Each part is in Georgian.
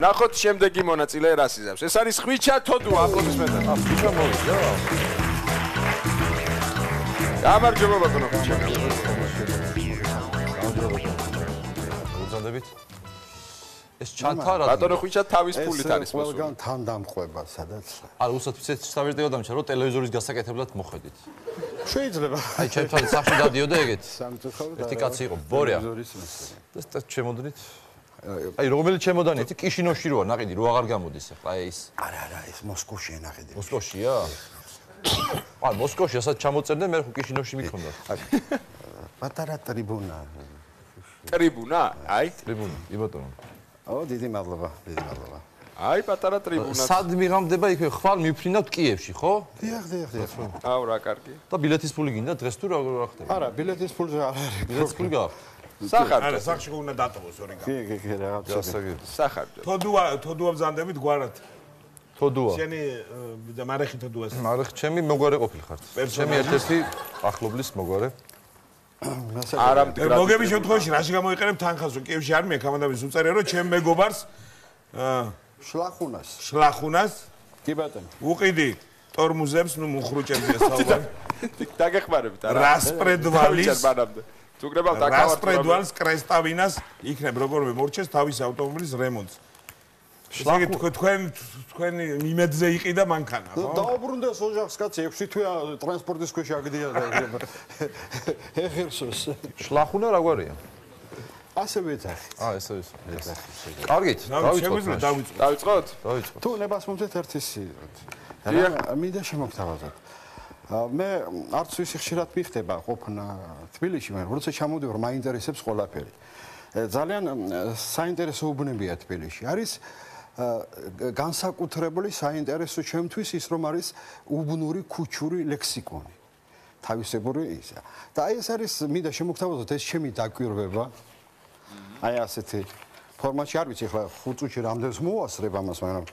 ნახოთ შემდეგი მონაწილე რას იზამს. ეს არის ხვიჩა თოდუა, აპლოდისმენტები. ხვიჩა მოვიდა. გამარჯობა ბატონო ხვიჩა. უძანდებით. ეს ჩანთარა ბატონო ხვიჩა თავის ფულით არის მოსული. ყველგან თან დამყვება, სადაც. არა, უბრალოდ სავერტიო დამჭა, რომ ტელევიზორის გასაკეთებლად მოხედით. შეიძლება. აი, ჩემთან სახში დავდიოდა ეგეთ. სამწუხაროდ ერთი კაცი იყო, ბორია. და ჩემოდნით. აი, რომელი ჩემოდანი? კიშინოში როა, ნაყიდი, რო აღარ გამოდის ახლა, აი ეს. არა, ეს მოსკოვშია ნაყიდი. მოსკოვშია? აი, მოსკოვში ასაც ჩამოწერდნენ, მე ხო კიშინოში მიქონდა. პატარა ტრიბუნა. ტრიბუნა? აი, ტრიბუნა, კი ბატონო. ო, დიდი მადლობა, დიდი მადლობა. აი, პატარა ტრიბუნა. სად მიღამდება იქ ხვალ მიფრინავთ კიევში, ხო? დიახ. აუ, რა კარგი. და ბილეთის ფული გინდა დღეს თუ რა ხდება? არა, ბილეთის ფულზე არ არის. ბილეთის ფული გააქვს? სახარჯო. არა, სახში უნდა დატოვოს ორი გა. კი, რაღაცა. სახარჯო. თოდუა ბზანდებით გვარად. თოდუა. შენი მარეხი თოდუას. მარეხი ჩემი მოგვარე ყოფილი ხართ. ჩემი ერთ-ერთი ახლობლის მოგვარე. არა მდგრად. მოგების შემთხვევაში რაში გამოიყენებ თანხას, რომ კიევში არ მექ ამანდაბის უწერე, რომ ჩემ მეგობარს შლახუნას კი ბატონო. უყიდი ტორმუზებს, ნუ მუხრუჭებზე საუბარი. დაგეხმარებით არა. რასპრედვალის თუ გრებავ დაკავართ. რასპრედვალის კრესტავინას იქნებ როგორ მორჩეს თავის ავტომობილის რემონტს. შლახუ თქვენი იმედზე იყიდა მანქანა, ხო? დაუბრუნდეს ოჯახს კაცი 6 თვე ტრანსპორტის ქვეშ აგდია და ეხერსოს. შლახუნა რა გვარია? ასევე ეძახი. ესე ის. კარგით, დავიწყოთ. დავიწყოთ? დავიწყოთ. თუ ნებას მომწეთ ერთი სიოთ. მინდა შემოგთავაზოთ. მე არც ვისი ხშირად მიხდება ყოფნა თბილისში, მაგრამ როცა ჩამოდივარ, მაინტერესებს ყველაფერი. ძალიან საინტერესო უბნებია თბილისში. არის განსაკუთრებული საინტერესო ჩემთვის ის, რომ არის უბნური ქუჩური ლექსიკონი. თავისებური ისა. და აი ეს არის, მინდა შემოგთავაზოთ, ეს ჩემი დაკვირვება. აი ასეთი ფორმატში არ ვიცი, ხლა 5 წუთში რამდენს მოვასწრებ ამას, მაგრამ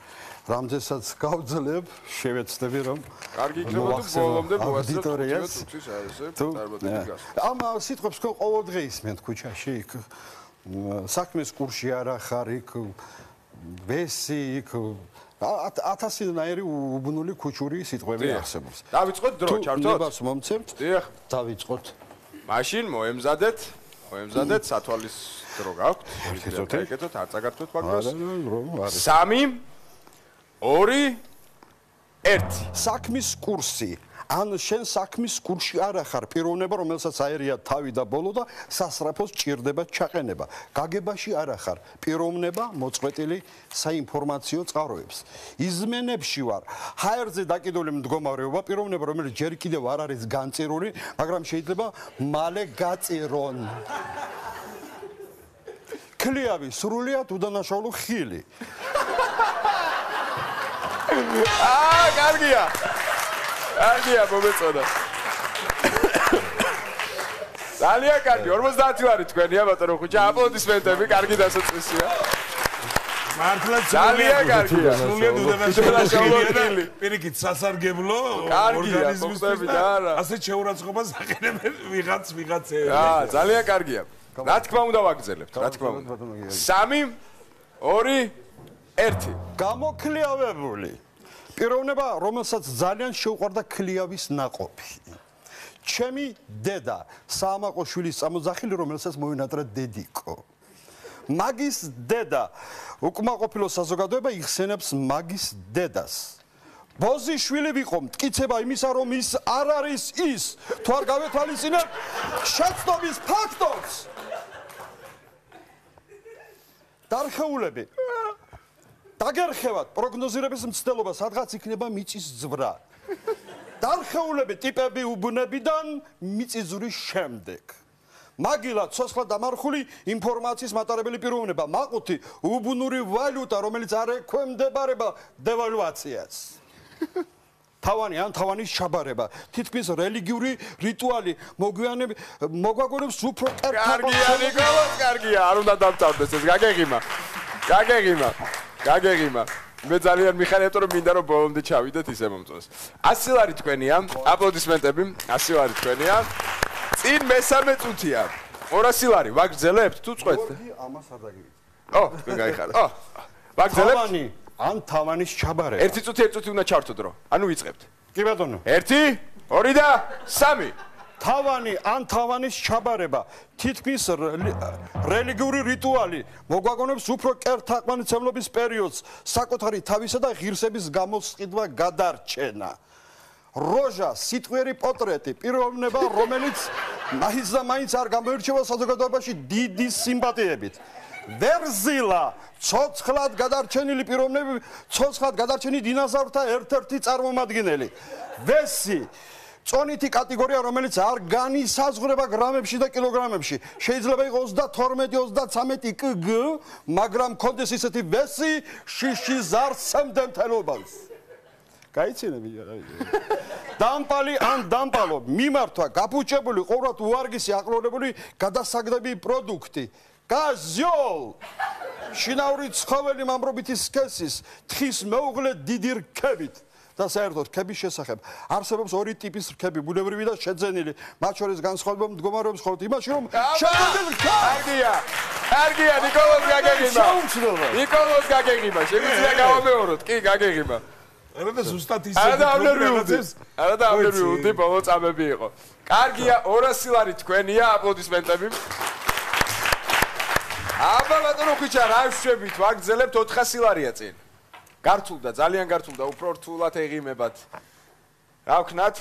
რამდენსაც გავძლებ, შევეცდები რომ კარგი იქნება თუ ბოლომდე მოვასწრებ 5 წუთის ასე დარბადები გას. ამ სიტყვებს ყოველდღე ისმენთ ქუჩაში, იქ საქმის კურსი არა ხარ, იქ ვესი, იქ 1000-ნაირი უბნული ქუჩური სიტყვები არსებობს. დავიწყოთ დრო, ჩართოთ? ნებას მომცემთ? დიახ. დავიწყოთ. მაშინ მოემზადეთ სათვალის დრო გაქვთ. ეკეთოთ, არ წაგართოთ მაგას. 3 2 1 საქმის კურსი. ან შენ საქმის კურსში არ ახარ, პიროვნება, რომელსაც აერია თავი და ბოლო და სასწრაფოს ჭირდება ჩაყენება. გაგებაში არ ახარ, პიროვნება მოწყვეტილი საინფორმაციო წყაროებს. იზმენებში ვარ. ჰაერზე დაკიდული მდგომარეობა, პიროვნება, რომელიც ჯერ კიდევ არ არის განწირული, მაგრამ შეიძლება მალე გაწირონ. ქლიავი, სრულიად უდანაშაულო ხილი. კარგია. კარგია, მომეწონა. ძალიან კარგი, 50 ვარი თქვენია ბატონო ხვიჩა, აპლოდისმენტები, კარგი დასაწყისია. მართლა ძალიან კარგია. სრულიად უდანაშაულო ხილი. პირიქით სასარგებლო ორგანიზმის ასე შეურაცხყოფას აყენებენ ვიღაცეები. ძალიან კარგია. რა თქმა უნდა ვაგრძელებთ, რა თქმა უნდა. 3 2 1 გამოქლიავებული. პიროვნება, რომელსაც ძალიან შეუყვარდა ქლიავის ნაყოფი. ჩემი დედა, საამაყოშვილის წამოძახილი, რომელსაც მოინატრა დედიკო. მაგის დედა, უკმაყოფილო საზოგადოება იხსენებს მაგის დედას. ბოზიშვილი ვიყო, მტკიცება იმისა, რომ ის არ არის ის, თუ არ გავეთვალისწინებ შეცდომის ფაქტორს. დარხეულები. დაგერხევათ პროგნოზირების მცდელობა, სადღაც იქნება მიწის ძვრა. დარხეულები ტიპები უბნებიდან მიწისძვრის შემდეგ. მაგილა ცოცხლად დამარხული ინფორმაციის მატარებელი პიროვნება, მაყუთი უბნური ვალუტა, რომელიც არ ექვემდებარება დევალვაციას. თავანი ან თავანის ჩაბარება, თითქმის რელიგიური რიტუალი, მოგვაგონებს უფრო კარგია, ნიკოლოზ, კარგია, არ უნდა დამთავრდეს ეს, გაგეგიმა. მე ძალიან მიხარია, რომ მინდა რომ ბოლომდე ჩავიდეთ ისე მომწონს. 100 ლარი თქვენია, აპლოდისმენტები, 100 ლარი თქვენია. წინ მე-3 წუთია. 200 ლარი ვაგრძელებთ თუ წყვეთ? ამას არ დაგივიწყე. თქვენ გაიხარეთ. ვაგრძელებთ? თავანი ან თავანის ჩაბარება. 1 წუთი უნდა ჩართო დრო. ანუ ვიწყებთ. კი ბატონო. 1, 2 და 3. თავანი ან თავანის ჩაბარება თითქმის რელიგიური რიტუალი მოგვაგონებს უფრო კერთაყვანისმცემლობის პერიოდს საკუთარი თავისა და ღირსების გამოსყიდვა გადარჩენა. როჟა სიტყვიერი პორტრეტი პიროვნება რომელიც მაინც და მაინც არ გამოირჩევა საზოგადოებაში დიდი სიმპათიებით. ვერზილა ცოცხლად გადარჩენილი პიროვნები ცოცხლად გადარჩენილი დინოზავრთა ერთ-ერთი წარმომადგენელი. ვესი წონითი კატეგორია რომელიც არ განისაზღვრება გრამებში და კილოგრამებში შეიძლება იყოს 22-33 კგ მაგრამ კონდეს ისეთი ვესი შიშის არსამდე მთლობას გაიცინები დამპალი ან დამპალო მიმართვა გაფუჭებული ყოვრად უარგისი აყრონებული გადასაგდები პროდუქტი გაზიოლ შინაური ცხოველი მამრობითი სქესის თხის მეუღლე დიდი რქებით და საერთოდ რქების შესახებ არსებობს ორი ტიპის რქები ბუნებრივი და შეძენილი მათ შორის განსხვავება მდგომარეობს მხოლოდ იმაში რომ შეძენილი კარგია ნიკოლოზ გაგეგიმა შეგვიძლია გავამეოროთ კი გაგეგიმა არა და ზუსტად ისე არა და ამერვიუდი ბოლო წამები იყო კარგია 200 ლარი თქვენია აპლოდისმენტები აბა ბატონო ხიჩა რა ვშვებით ვაგრძელებთ 400 ლარია წინ გართულდა ძალიან გართულდა უფრო რთულად ეღიმებათ რა ვქნათ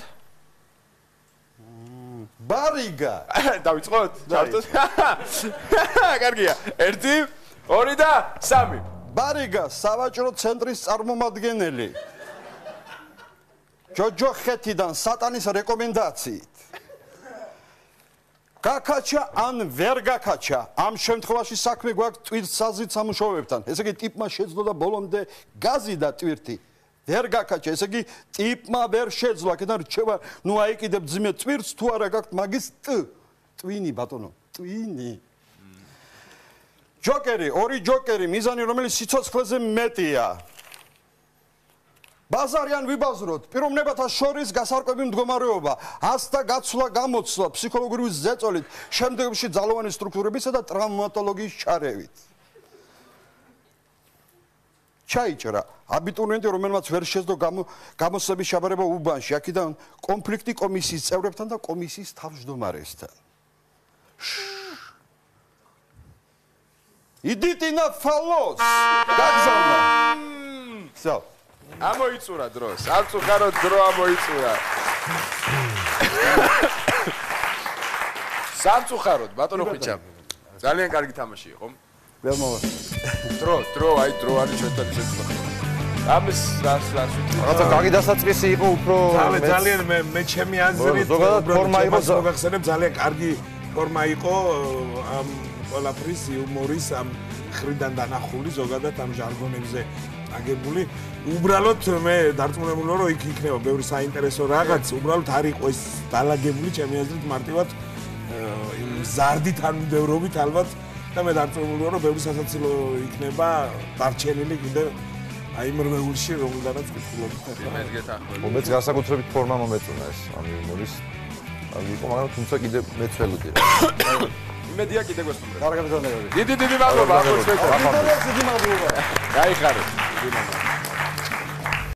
ბარიგა დავიწყოთ ჩართოთ კარგია 1 2 და 3 ბარიგა სავაჭრო ცენტრის წარმომადგენელი ჯოჯოხეთიდან სატანის რეკომენდაციით გაკაჩა ან ვერ გაკაჩა ამ შემთხვევაში საქმე გვაქვს ტვირთსაზრით სამუშაოებთან ესე იგი ტიპმა შეძლო და ბოლომდე გაზი და ტვირთი ვერ გაკაჩა ესე იგი ტიპმა ვერ შეძლო აქედან რჩება ნუ აიკიდებ ძიმე ტვირთს თუ არა გაქვთ მაგის ტვინი ბატონო ტვინი ჯოკერი ორი ჯოკერი მიზანი რომელიც სიცოცხლეზე მეტია ბაზარიან ვიბაზროთ პიროვნებათა შორის გასარკვევი მდგომარეობა ასთა გაცვლა გამოცვლა ფსიქოლოგიური ზეწოლით შემდეგში ძალოვანი სტრუქტურებისა და ტრავმატოლოგიის ჩარევით ჩაიჭრა აბიტურიენტი რომელმაც ვერ შეძლო გამოსვლების ჩაბარება უბანში აქედან კონფლიქტი კომისიის წევრებთან და კომისიის თავმჯდომარესთან იდიტინა ფალოს გაგზავნა სა ამოიწურა დრო სამწუხაროდ დრო ამოიწურა სამწუხაროდ ბატონო ხიჩა ძალიან კარგი თამაში იყო ვერ მოვა დრო აი დრო არის ჩვენთან შეცდომა ამის რას რაღაცა კარგი დასაწყისი იყო უფრო ძალიან მე ჩემი აზრით ზოგადად ფორმა იყო ზოგადად ძალიან კარგი ფორმა იყო ამ ყველაფრის იუმორის ამ ხრიდან დანახული ზოგადად ამ ჟარგონებზე აგებული უბრალოდ მე დარწმუნებული ვარ რომ იქ იქნება ბევრი საინტერესო რაღაც უბრალოდ არ იყო ეს დალაგებული ჩემი აზრით მარტივად იმ ზარდით თანმიმდევრობით ალბათ და მე დარწმუნებული ვარ რომ ბევრი სასაცილო იქნება დარჩენილი კიდე აი იმ რეგულში რომელთანაც კითხულობთ მეც გეთანხმები მომეც განსაკუთრებით ფორმა მომეწონა ეს ამ იუმორის იყო მაგრამ თუმცა კიდე მეც ველოდი იმედია კიდე გვესტუმრებ კარგად გონებები დიდი მადლობა ახლა დიდი მადლობა გაიხარეთ